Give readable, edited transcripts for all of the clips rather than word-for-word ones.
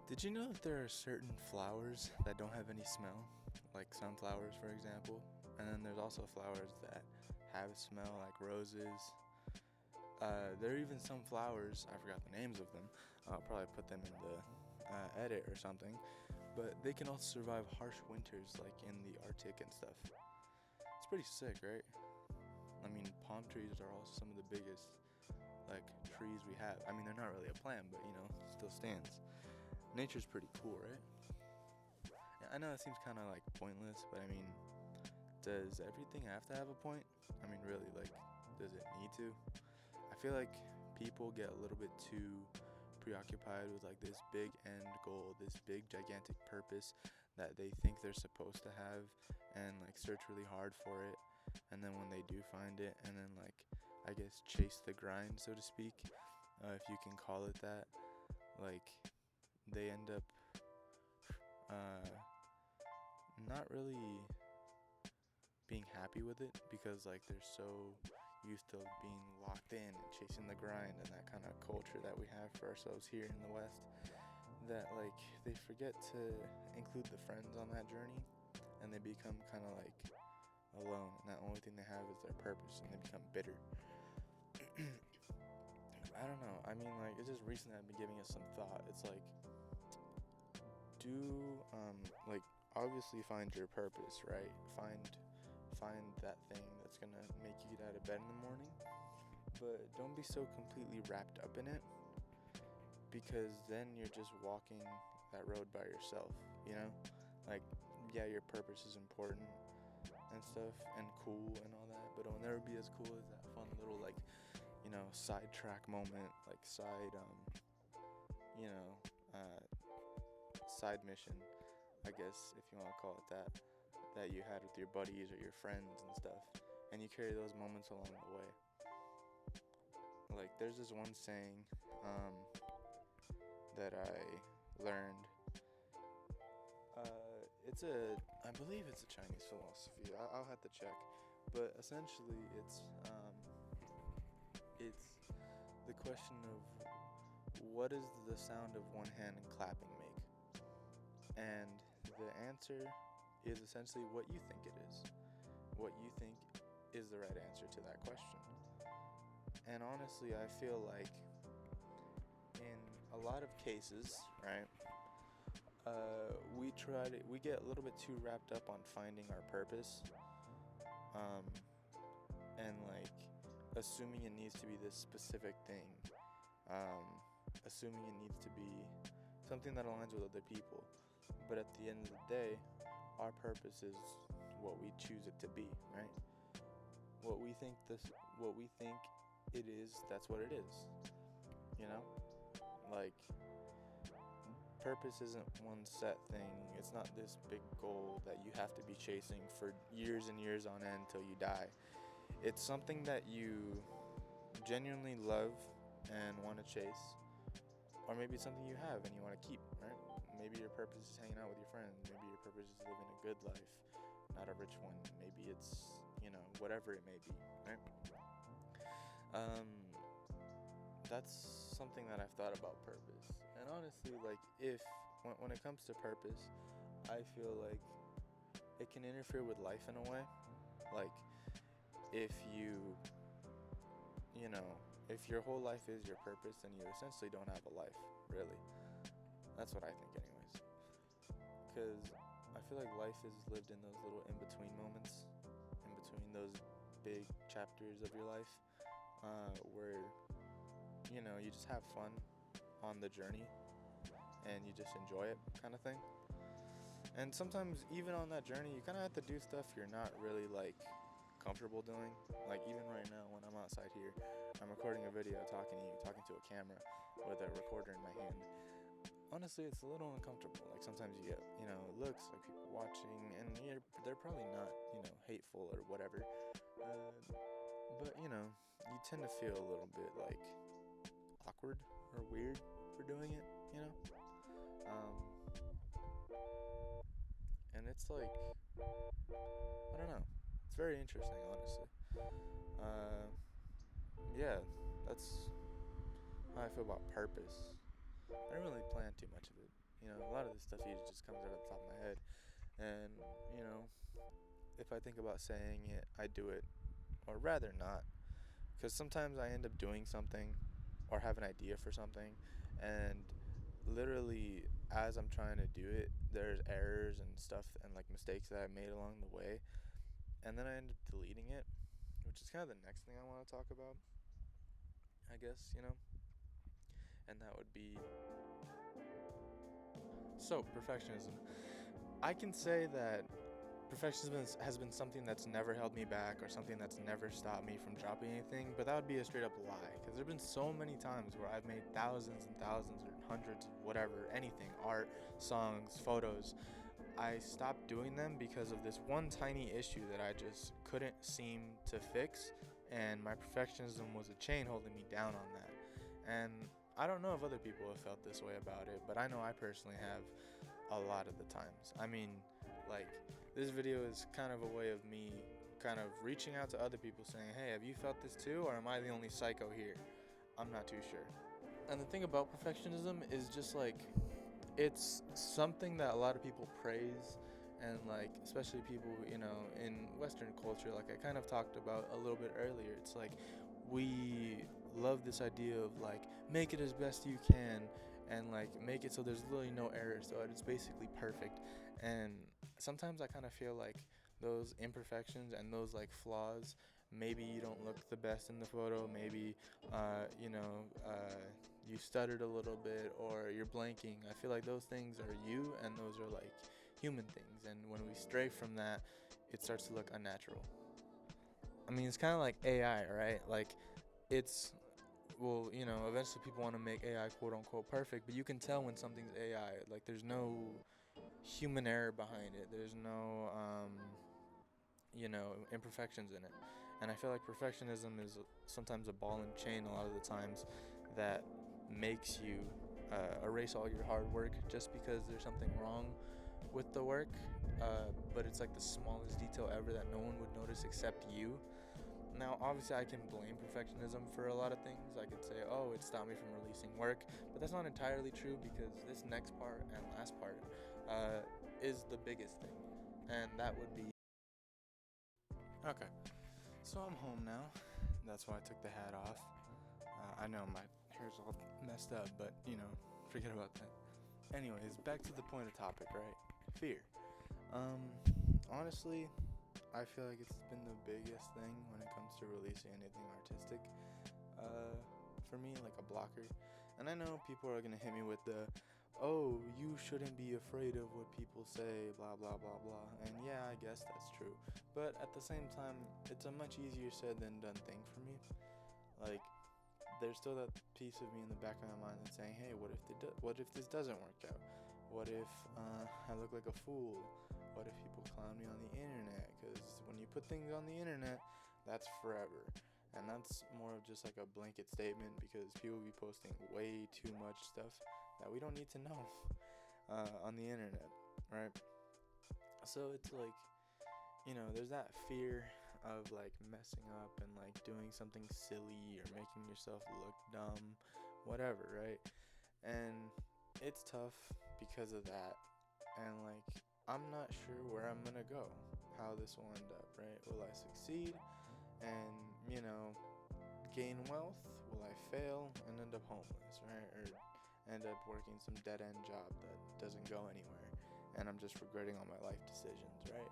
Did you know that there are certain flowers that don't have any smell? Like sunflowers, for example. And then there's also flowers that have smell, like roses. There are even some flowers, I forgot the names of them. I'll probably put them in the edit or something. But they can also survive harsh winters, like in the Arctic and stuff. It's pretty sick, right? I mean, palm trees are also some of the biggest, like, trees we have. I mean, they're not really a plant, but, it still stands. Nature's pretty cool, right? Yeah, I know it seems kind of like pointless, but I mean, does everything have to have a point? I mean, really, like, does it need to? I feel like people get a little bit too preoccupied with like this big end goal, this big gigantic purpose that they think they're supposed to have, and like search really hard for it. And then when they do find it, and then like, I guess, chase the grind, so to speak, if you can call it that, like, they end up not really being happy with it, because like they're so used to being locked in and chasing the grind and that kind of culture that we have for ourselves here in the West, that like they forget to include the friends on that journey, and they become kind of like alone, and the only thing they have is their purpose, and they become bitter. I don't know, I mean, like, it's just recently I've been giving it some thought. It's like, like, obviously find your purpose, right? Find that thing that's gonna make you get out of bed in the morning, but don't be so completely wrapped up in it, because then you're just walking that road by yourself, like, yeah, your purpose is important and stuff and cool and all that, but it'll never be as cool as that fun little, like, sidetrack moment, like side mission, I guess, if you want to call it that you had with your buddies or your friends and stuff, and you carry those moments along the way. Like, there's this one saying that I learned. I believe it's a Chinese philosophy. I'll have to check, but essentially it's the question of, what does the sound of one hand clapping make? And the answer is essentially what you think it is. What you think is the right answer to that question. And honestly, I feel like in a lot of cases, right, we get a little bit too wrapped up on finding our purpose, and like assuming it needs to be this specific thing, assuming it needs to be something that aligns with other people. But at the end of the day, our purpose is what we choose it to be, right? What we think it is, that's what it is. Like, purpose isn't one set thing. It's not this big goal that you have to be chasing for years and years on end until you die. It's something that you genuinely love and want to chase, or maybe it's something you have and you want to keep, right? Maybe your purpose is hanging out with your friends. Maybe your purpose is living a good life, not a rich one. Maybe it's, whatever it may be, right? That's something that I've thought about purpose. And honestly, like, when it comes to purpose, I feel like it can interfere with life in a way. Like, if if your whole life is your purpose, then you essentially don't have a life, really. That's what I think anyways. Because I feel like life is lived in those little in-between moments, in between those big chapters of your life, where, you just have fun on the journey, and you just enjoy it, kind of thing. And sometimes, even on that journey, you kind of have to do stuff you're not really, like, comfortable doing. Like, even right now, when I'm outside here, I'm recording a video talking to a camera with a recorder in my hand. Honestly, it's a little uncomfortable. Like, sometimes you get, looks like people watching, and they're probably not, hateful or whatever. But, you tend to feel a little bit, like, awkward or weird for doing it, and it's like, I don't know. It's very interesting, honestly. Yeah, that's how I feel about purpose. I don't really plan too much of it. A lot of this stuff usually just comes out of the top of my head. And, you know, if I think about saying it, I do it, or rather not. Because sometimes I end up doing something or have an idea for something, and literally as I'm trying to do it, there's errors and stuff and like mistakes that I made along the way, and then I end up deleting it, which is kind of the next thing I want to talk about, I guess. And that would be perfectionism. I can say that perfectionism has been something that's never held me back or something that's never stopped me from dropping anything, but that would be a straight up lie. Because there have been so many times where I've made thousands and thousands or hundreds of whatever, anything, art, songs, photos. I stopped doing them because of this one tiny issue that I just couldn't seem to fix, and my perfectionism was a chain holding me down on that. And I don't know if other people have felt this way about it, but I know I personally have a lot of the times. I mean, like, this video is kind of a way of me kind of reaching out to other people saying, hey, have you felt this too, or am I the only psycho here? I'm not too sure. And the thing about perfectionism is just like, it's something that a lot of people praise, and like especially people in Western culture, like I kind of talked about a little bit earlier. It's like we love this idea of like make it as best you can, and like make it so there's literally no errors, so it's basically perfect. And sometimes I kind of feel like those imperfections and those like flaws, maybe you don't look the best in the photo, maybe you stuttered a little bit or you're blanking. I feel like those things are you, and those are like human things, and when we stray from that, it starts to look unnatural. I mean, it's kind of like AI, right? Like, it's, well, eventually people want to make AI quote unquote perfect, but you can tell when something's AI. Like, there's no human error behind it, there's no imperfections in it. And I feel like perfectionism is sometimes a ball and chain a lot of the times that makes you erase all your hard work just because there's something wrong with the work. But it's like the smallest detail ever that no one would notice except you. Now, obviously, I can blame perfectionism for a lot of things. I could say, oh, it stopped me from releasing work, but that's not entirely true, because this next part and last part is the biggest thing, and that would be. Okay, so I'm home now. That's why I took the hat off. I know my hair's all messed up, but forget about that. Anyways, back to the point of topic, right? Fear. Um, Honestly, I feel like it's been the biggest thing when it comes to releasing anything artistic. For me, like a blocker. And I know people are gonna hit me with the, oh, you shouldn't be afraid of what people say, blah blah blah blah. And yeah, I guess that's true. But at the same time, it's a much easier said than done thing for me. Like, there's still that piece of me in the back of my mind that's saying, hey, what if this doesn't work out? What if I look like a fool? What if people clown me on the internet? Because when you put things on the internet, that's forever. And that's more of just like a blanket statement, because people be posting way too much stuff that we don't need to know on the internet, right? So it's like, there's that fear of like messing up and like doing something silly or making yourself look dumb, whatever, right? And it's tough because of that. And like, I'm not sure where I'm gonna go, how this will end up, right? Will I succeed and, gain wealth? Will I fail and end up homeless, right? Or end up working some dead end job that doesn't go anywhere, and I'm just regretting all my life decisions, right?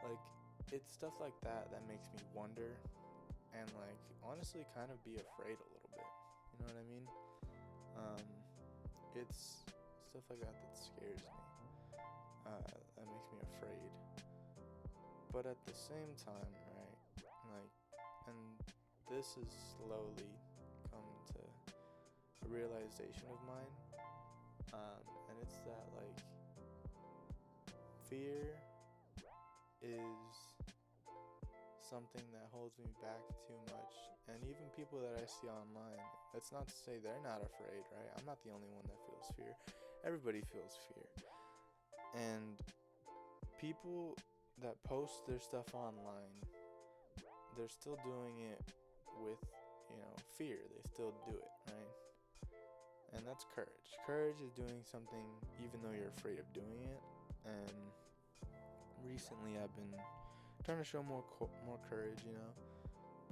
Like, it's stuff like that that makes me wonder, and like honestly kind of be afraid a little bit. You know what I mean? It's stuff like that that scares me. That makes me afraid. But at the same time, right? Like, and this has slowly come to a realization of mine. And it's that like fear is something that holds me back too much. And even people that I see online, that's not to say they're not afraid, right? I'm not the only one that feels fear. Everybody feels fear. And people that post their stuff online, they're still doing it with, fear. They still do it, right? And that's courage. Courage is doing something even though you're afraid of doing it. And recently I've been trying to show more courage,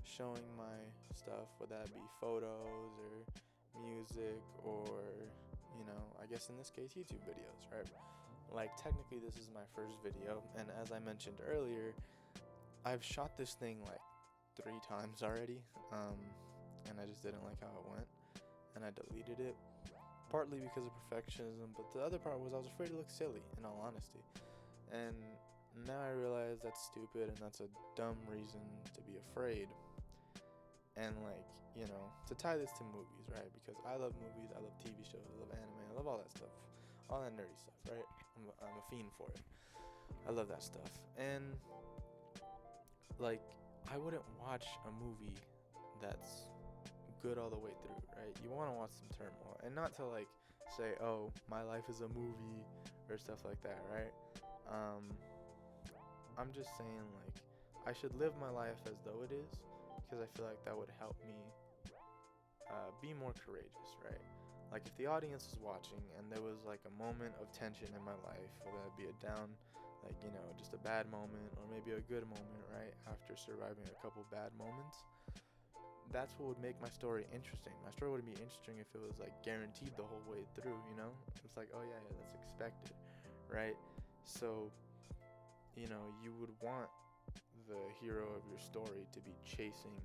showing my stuff, whether that be photos or music or, I guess in this case, YouTube videos, right? Like, technically, this is my first video, and as I mentioned earlier, I've shot this thing like 3 times already, and I just didn't like how it went, and I deleted it, partly because of perfectionism, but the other part was I was afraid to look silly, in all honesty, and now I realize that's stupid, and that's a dumb reason to be afraid. And to tie this to movies, right? Because I love movies, I love TV shows, I love anime, I love all that stuff, all that nerdy stuff, right? I'm a fiend for it. I love that stuff. And I wouldn't watch a movie that's good all the way through, right? You want to watch some turmoil, and not to say, oh, my life is a movie or stuff like that, right? I'm just saying I should live my life as though it is, because I feel like that would help me be more courageous, right? Like, if the audience is watching and there was a moment of tension in my life, whether that be a down, just a bad moment, or maybe a good moment, right, after surviving a couple bad moments, that's what would make my story interesting. My story would be interesting if it was guaranteed the whole way through, It's oh yeah, that's expected, right? So, you would want the hero of your story to be chasing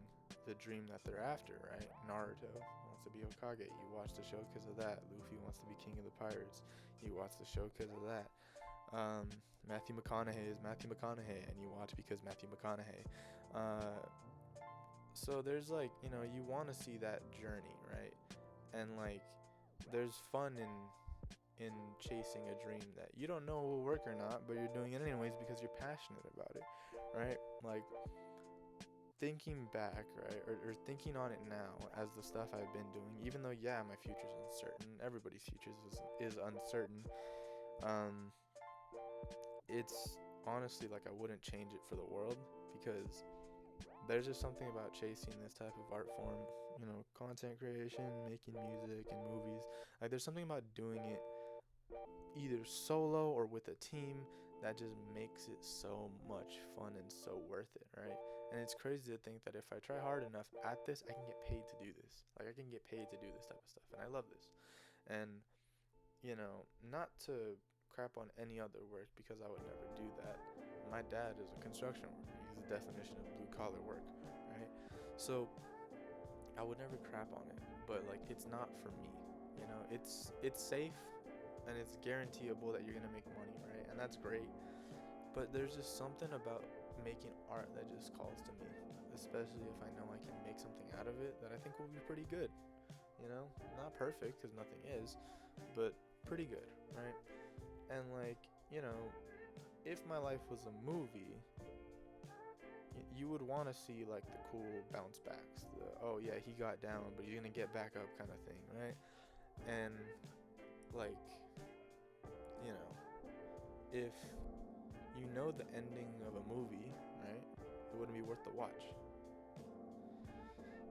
the dream that they're after, right? Naruto wants to be Hokage. You watch the show because of that. Luffy wants to be king of the pirates. You watch the show because of that. Matthew McConaughey is Matthew McConaughey, and you watch because Matthew McConaughey. So there's you want to see that journey, right? And there's fun in chasing a dream that you don't know will work or not, but you're doing it anyways because you're passionate about it, right? Thinking back, right, or thinking on it now as the stuff I've been doing, even though, yeah, my future's uncertain, everybody's futures is uncertain, it's honestly I wouldn't change it for the world, because there's just something about chasing this type of art form, content creation, making music and movies, there's something about doing it either solo or with a team that just makes it so much fun and so worth it, right? And it's crazy to think that if I try hard enough at this, I can get paid to do this. I can get paid to do this type of stuff, and I love this. And not to crap on any other work, because I would never do that. My dad is a construction worker. He's the definition of blue collar work, right? So I would never crap on it, but it's not for me. It's safe, and it's guaranteeable that you're gonna make money, right? And that's great. But there's just something about making art that just calls to me, especially if I know I can make something out of it that I think will be pretty good. Not perfect, because nothing is, but pretty good, right? And if my life was a movie, you would want to see the cool bounce backs, oh yeah, he got down but he's gonna get back up kind of thing, right? And if you know the ending of a movie, right, it wouldn't be worth the watch.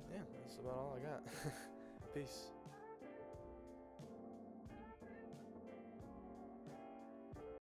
Yeah, that's about all I got. Peace.